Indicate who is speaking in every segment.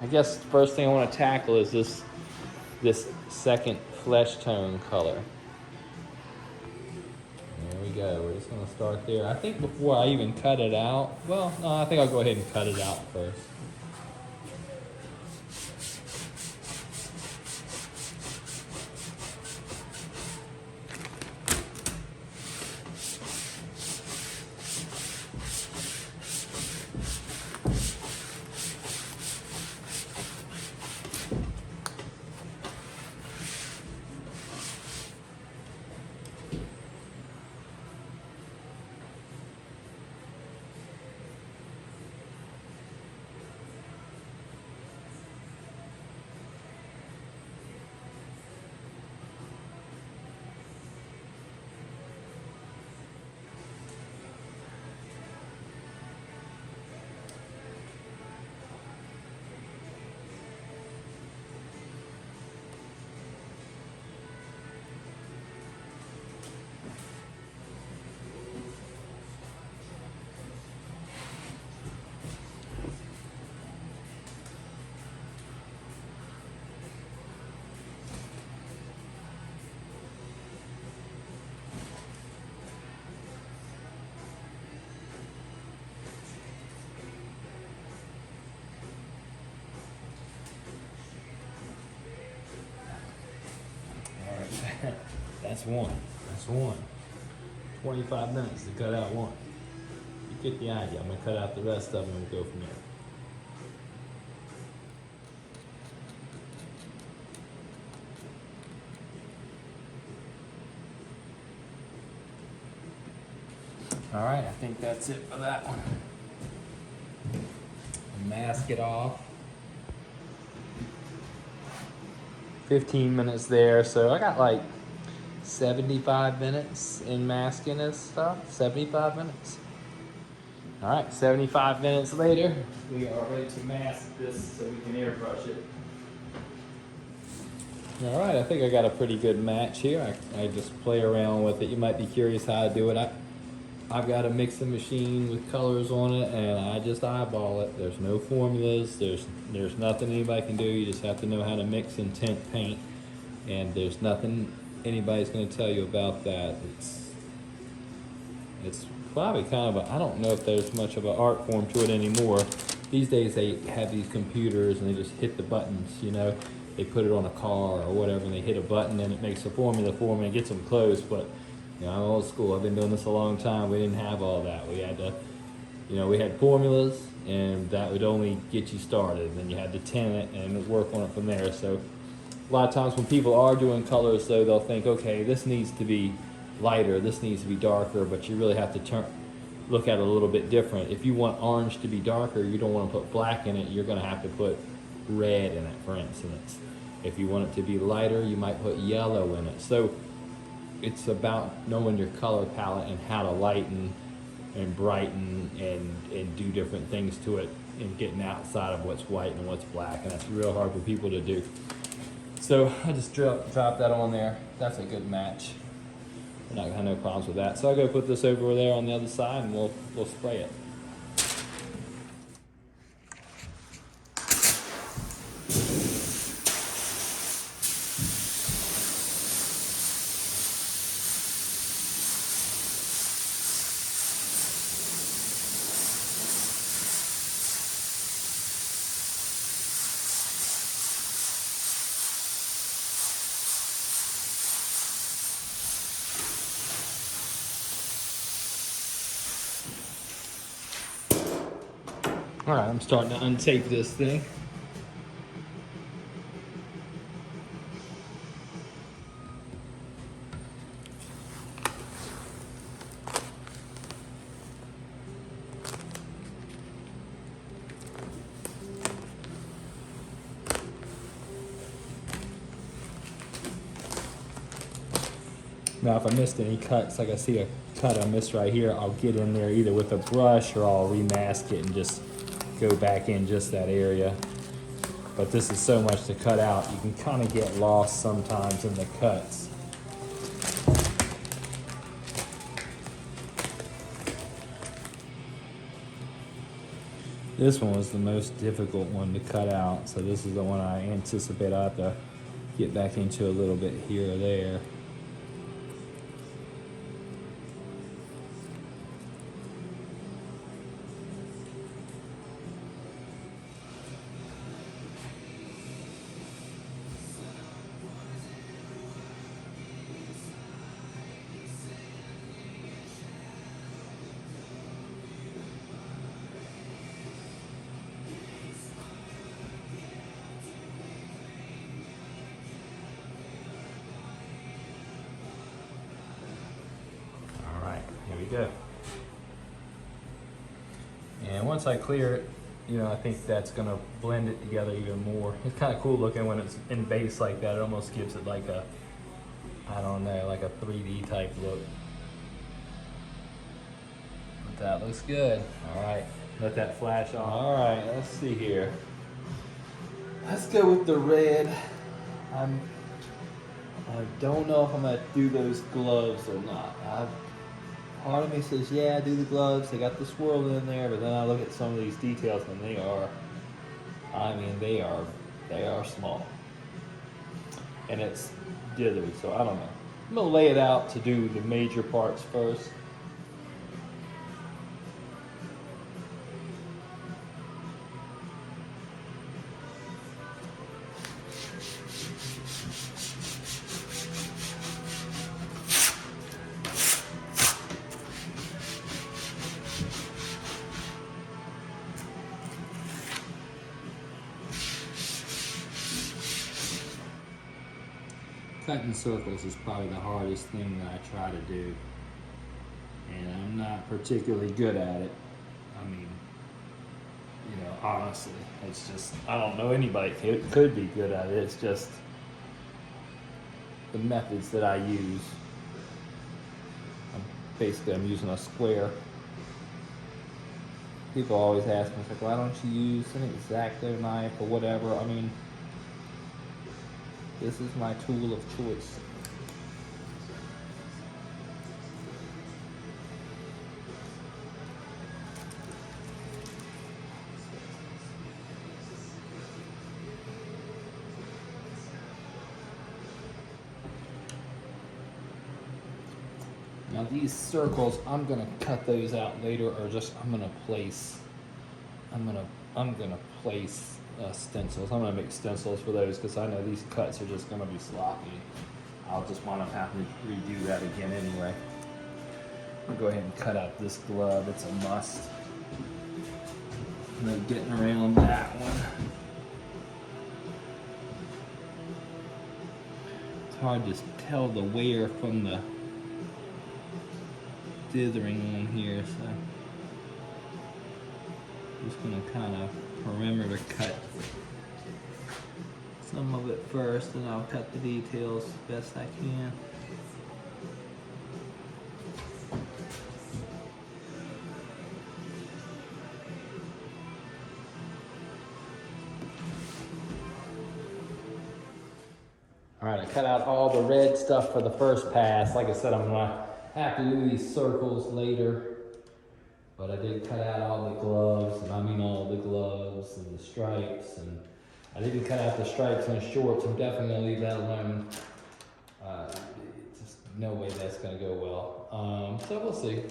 Speaker 1: I guess the first thing I want to tackle is this second flesh tone color. There we go. We're just going to start there. I think before I even cut it out, well, no, I think I'll go ahead and cut it out first. That's one. That's one. 25 minutes to cut out one. You get the idea. I'm going to cut out the rest of them and go from there. All right, I think that's it for that one. Mask it off. 15 minutes there, so I got like 75 minutes in masking this stuff. 75 minutes. All right, 75 minutes later, we are ready to mask this so we can airbrush it. All right, I think I got a pretty good match here. I just play around with it. You might be curious how I do it. I've got a mixing machine with colors on it, and I just eyeball it. There's no formulas. There's nothing anybody can do. You just have to know how to mix and tint paint, and there's nothing anybody's going to tell you about that. It's probably kind of a, I don't know if there's much of an art form to it anymore. These days they have these computers and they just hit the buttons, you know. They put it on a car or whatever, and they hit a button and it makes a formula for them and gets them close. But you know, I'm old school. I've been doing this a long time. We didn't have all that. We had to, you know, we had formulas, and that would only get you started. Then you had to tint it and work on it from there. So a lot of times when people are doing colors, though, they'll think, okay, this needs to be lighter, this needs to be darker, but you really have to look at it a little bit different. If you want orange to be darker, you don't want to put black in it. You're going to have to put red in it, for instance. If you want it to be lighter, you might put yellow in it. So it's about knowing your color palette and how to lighten and brighten and do different things to it and getting outside of what's white and what's black, and that's real hard for people to do. So I just drop that on there. That's a good match. We're not gonna have no problems with that. So I'll go put this over there on the other side and we'll spray it. All right, I'm starting to untape this thing. Now, if I missed any cuts, like I see a cut I missed right here, I'll get in there either with a brush or I'll remask it and just go back in just that area. But this is so much to cut out, you can kind of get lost sometimes in the cuts. This one was the most difficult one to cut out, so this is the one I anticipate I have to get back into a little bit here or there. Here we go. And once I clear it, I think that's gonna blend it together even more. It's kind of cool looking when it's in base like that. It almost gives it like a, I don't know, like a 3D type look. But that looks good. All right, let that flash on. All right, let's see here. Let's go with the red. I don't know if I'm gonna do those gloves or not. Part of me says, yeah, do the gloves. They got the swirl in there, but then I look at some of these details and they are small. And it's dithered, so I don't know. I'm gonna lay it out to do the major parts first. Cutting circles is probably the hardest thing that I try to do, and I'm not particularly good at it. I mean, honestly, it's just, I don't know anybody could be good at it. It's just the methods that I use. I'm using a square. People always ask me, like, why don't you use an X-Acto knife or whatever? I mean, this is my tool of choice. Now these circles, I'm gonna cut those out later, or just I'm gonna place stencils. I'm gonna make stencils for those because I know these cuts are just gonna be sloppy. I'll just want to have to redo that again anyway. I'll go ahead and cut out this glove. It's a must. And then getting around that one. It's hard to tell the wear from the dithering on here, so I'm just gonna kind of perimeter cut some of it first, and I'll cut the details as best I can. All right, I cut out all the red stuff for the first pass. Like I said, I'm gonna have to do these circles later, but I did cut out all the gloves, and I mean all the gloves and the stripes, and I didn't cut out the stripes on shorts. I'm definitely gonna leave that alone. Just no way that's gonna go well. So we'll see.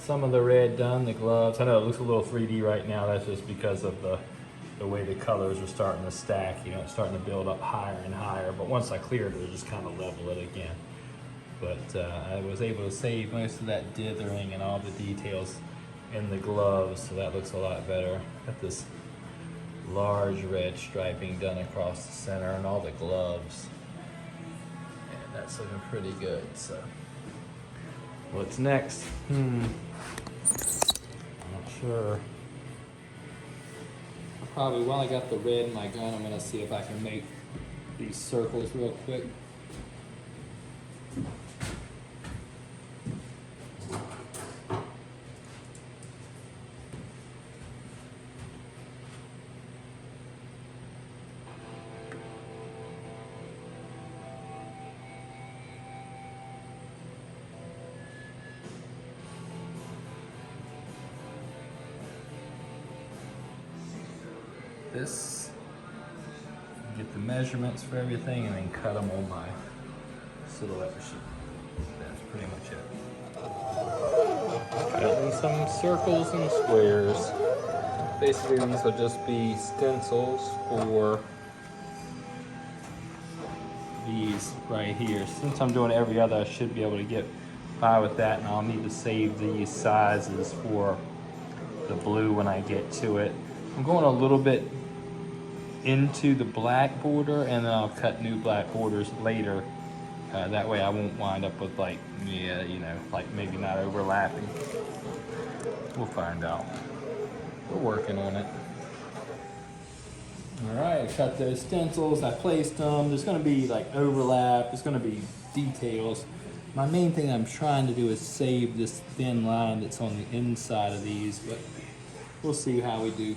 Speaker 1: some of the red done, the gloves. I know it looks a little 3D right now. That's just because of the way the colors are starting to stack. You know, it's starting to build up higher and higher. But once I clear it, it'll just kind of level it again. But I was able to save most of that dithering and all the details in the gloves, so that looks a lot better. Got this large red striping done across the center and all the gloves. And that's looking pretty good, so. What's next? I'm not sure. Probably while I got the red in my gun, I'm gonna see if I can make these circles real quick. This, get the measurements for everything, and then cut them on my silhouette machine. That's pretty much it. Cutting some circles and squares. Basically, these will just be stencils for these right here. Since I'm doing every other, I should be able to get by with that, and I'll need to save these sizes for the blue when I get to it. I'm going a little bit into the black border, and then I'll cut new black borders later. That way I won't wind up with like, yeah, you know, like maybe not overlapping. We'll find out. We're working on it. All right, I cut those stencils, I placed them. There's gonna be like overlap, there's gonna be details. My main thing I'm trying to do is save this thin line that's on the inside of these, but we'll see how we do.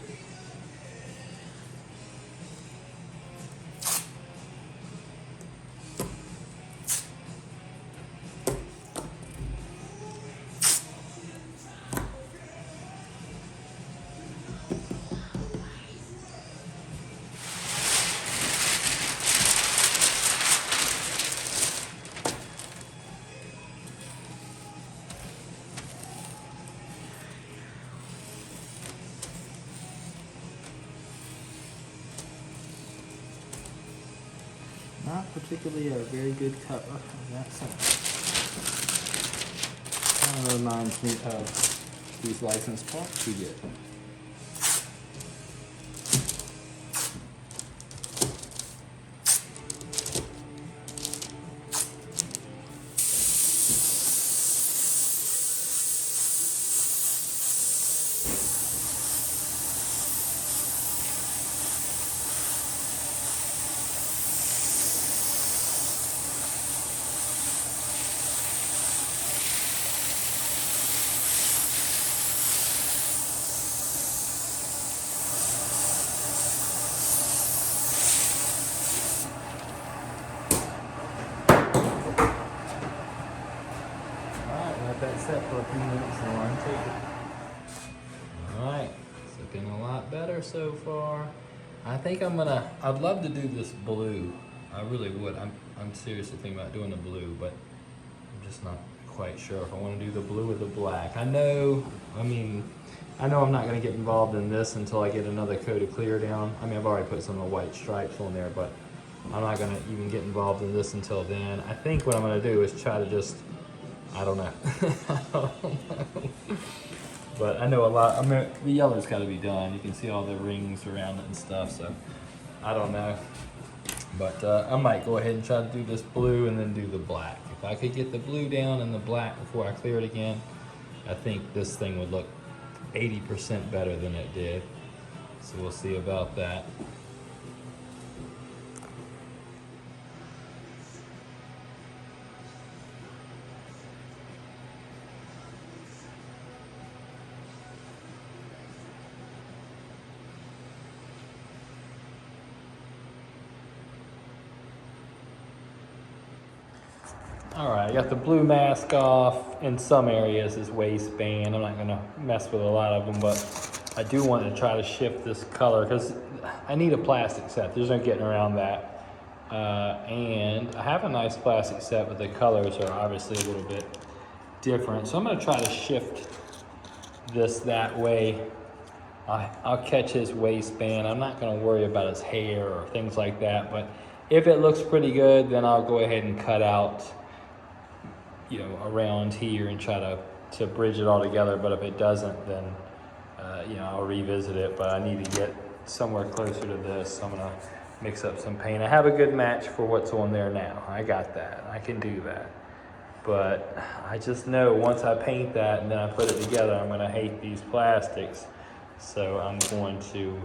Speaker 1: Not particularly a very good cover of that side. Kind of reminds me of these license plaques we get. That set for a few minutes and I'll take it. Alright, it's looking a lot better so far. I think I'd love to do this blue. I really would. I'm seriously thinking about doing the blue, but I'm just not quite sure if I want to do the blue or the black. I know I'm not going to get involved in this until I get another coat of clear down. I mean, I've already put some of the white stripes on there, but I'm not going to even get involved in this until then. I think what I'm going to do is try to just, I don't know. But I know the yellow's got to be done. You can see all the rings around it and stuff, so I don't know. But I might go ahead and try to do this blue and then do the black. If I could get the blue down and the black before I clear it again, I think this thing would look 80% better than it did. So we'll see about that. All right, I got the blue mask off. In some areas is waistband. I'm not gonna mess with a lot of them, but I do want to try to shift this color because I need a plastic set. There's no getting around that. And I have a nice plastic set, but the colors are obviously a little bit different. So I'm gonna try to shift this that way. I'll catch his waistband. I'm not going to worry about his hair or things like that, but if it looks pretty good, then I'll go ahead and cut out, you know, around here and try to bridge it all together. But if it doesn't, then you know, I'll revisit it. But I need to get somewhere closer to this, so I'm going to mix up some paint. I have a good match for what's on there now. I got that. I can do that. But I just know once I paint that and then I put it together, I'm going to hate these plastics. So I'm going to,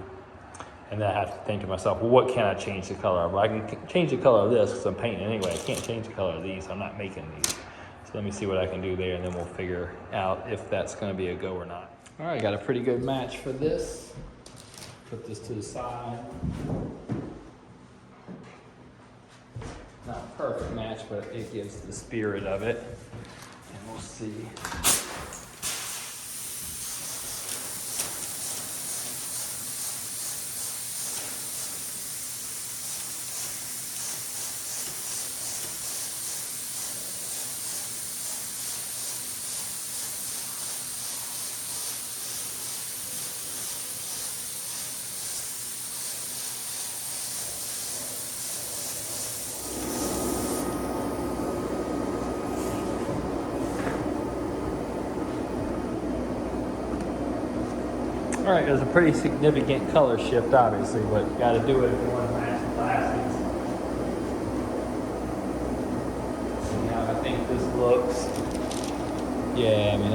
Speaker 1: and then I have to think to myself, well, what can I change the color of? Well, I can change the color of this because I'm painting anyway. I can't change the color of these. I'm not making these. So let me see what I can do there, and then we'll figure out if that's going to be a go or not. All right, got a pretty good match for this. Put this to the side. Not a perfect match, but it gives the spirit of it. And we'll see. All right, there's a pretty significant color shift, obviously, but you got to do it if you want to match the plastics. See how I think this looks. Yeah, I mean,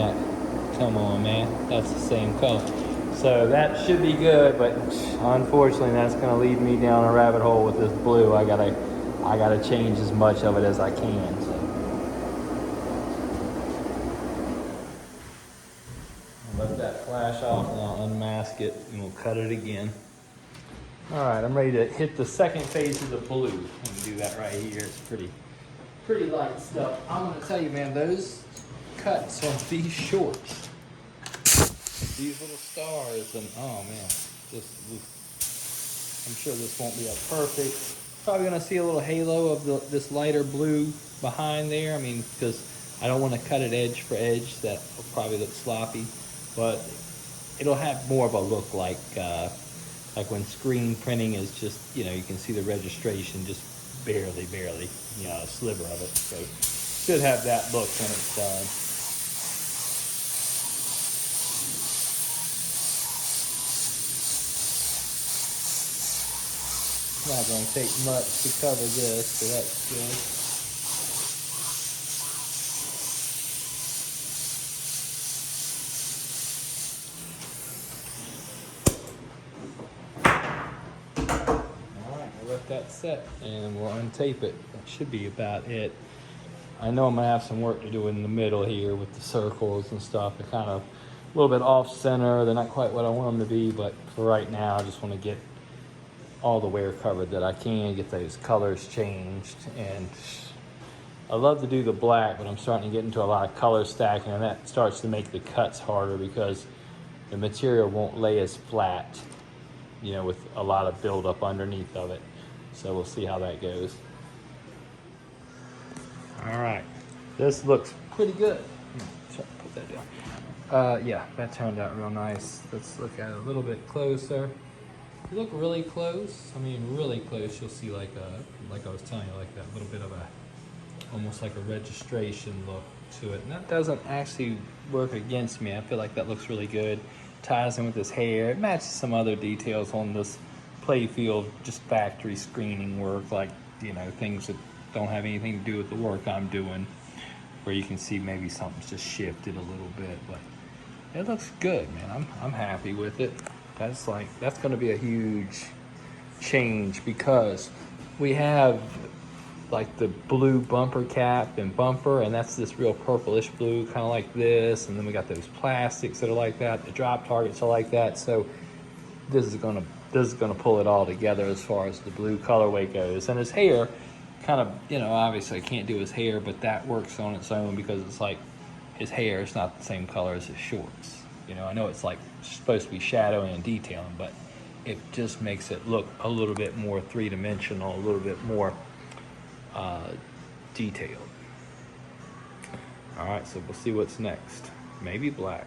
Speaker 1: come on, man, that's the same color. So that should be good, but unfortunately, that's going to lead me down a rabbit hole with this blue. I gotta change as much of it as I can. So. Let that flash off and I'll unmask it and we'll cut it again. All right, I'm ready to hit the second phase of the blue. I can do that right here. It's pretty light stuff. I'm gonna tell you, man, those cuts on these shorts, these little stars, and oh man, I'm sure this won't be a perfect. Probably gonna see a little halo of this lighter blue behind there. I mean, because I don't want to cut it edge for edge. That will probably look sloppy. But it'll have more of a look like when screen printing is just, you know, you can see the registration just barely, you know, a sliver of it. So should have that look when it's done. It's not going to take much to cover this, so that's good. That set, and we'll untape it. That should be about it. I know I'm gonna have some work to do in the middle here with the circles and stuff. They're kind of a little bit off center. They're not quite what I want them to be, but for right now, I just want to get all the wear covered that I can, get those colors changed. And I love to do the black, but I'm starting to get into a lot of color stacking, and that starts to make the cuts harder because the material won't lay as flat, you know, with a lot of buildup underneath of it. So we'll see how that goes. All right, this looks pretty good. Put that down. Yeah, that turned out real nice. Let's look at it a little bit closer. If you look really close, I mean really close, you'll see like I was telling you, like that little bit of almost like a registration look to it. And that doesn't actually work against me. I feel like that looks really good. Ties in with his hair. It matches some other details on this Playfield, just factory screening work, like, you know, things that don't have anything to do with the work I'm doing, where you can see maybe something's just shifted a little bit, but it looks good, man. I'm happy with it. That's going to be a huge change because we have like the blue bumper cap and bumper, and that's this real purplish blue, kind of like this, and then we got those plastics that are like that. The drop targets are like that. So this is going to pull it all together as far as the blue colorway goes. And his hair, kind of, you know, obviously I can't do his hair, but that works on its own because it's like his hair is not the same color as his shorts. You know, I know it's like supposed to be shadowing and detailing, but it just makes it look a little bit more three-dimensional, a little bit more detailed. All right, so we'll see what's next. Maybe black.